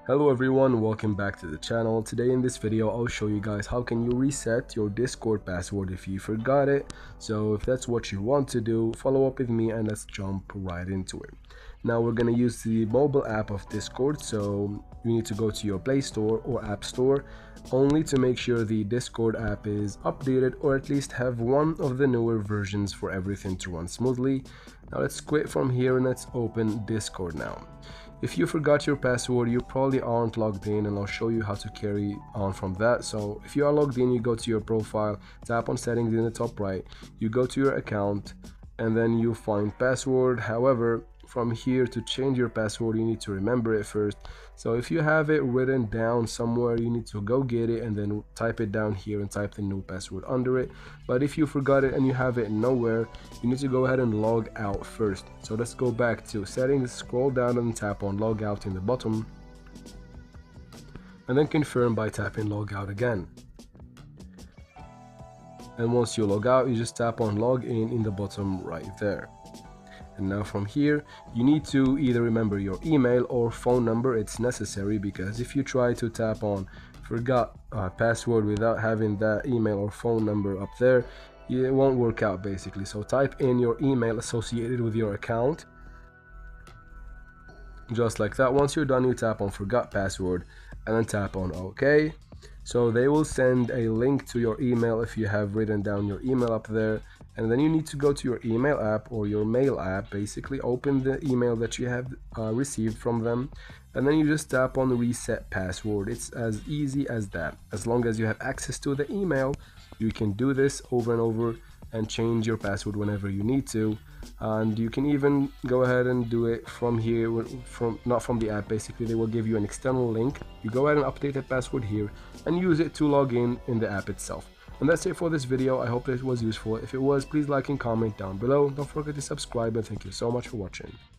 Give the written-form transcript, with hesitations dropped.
Hello everyone, welcome back to the channel. Today in this video I'll show you guys how can you reset your Discord password if you forgot it. So if that's what you want to do, follow up with me and let's jump right into it. Now we're going to use the mobile app of Discord, so you need to go to your Play Store or App Store only to make sure the Discord app is updated or at least have one of the newer versions for everything to run smoothly. Now let's quit from here and let's open Discord now. If you forgot your password, you probably aren't logged in, and I'll show you how to carry on from that. So if you are logged in, you go to your profile, tap on settings in the top right, you go to your account, and then you find password. However, from here to change your password, you need to remember it first. So if you have it written down somewhere, you need to go get it and then type it down here and type the new password under it. But if you forgot it and you have it nowhere, you need to go ahead and log out first. So let's go back to settings, scroll down and tap on log out in the bottom, and then confirm by tapping log out again. And once you log out, you just tap on log in the bottom right there. And now from here, you need to either remember your email or phone number. It's necessary because if you try to tap on forgot password without having that email or phone number up there, it won't work out basically. So type in your email associated with your account, just like that. Once you're done, you tap on forgot password and then tap on OK. So they will send a link to your email if you have written down your email up there, and then you need to go to your email app or your mail app, basically open the email that you have received from them, and then you just tap on reset password. It's as easy as that. As long as you have access to the email, you can do this over and over and change your password whenever you need to. And you can even go ahead and do it from here, not from the app. Basically they will give you an external link. You go ahead and update that password here and use it to log in the app itself. And that's it for this video. I hope it was useful. If it was, please like and comment down below. Don't forget to subscribe, and thank you so much for watching.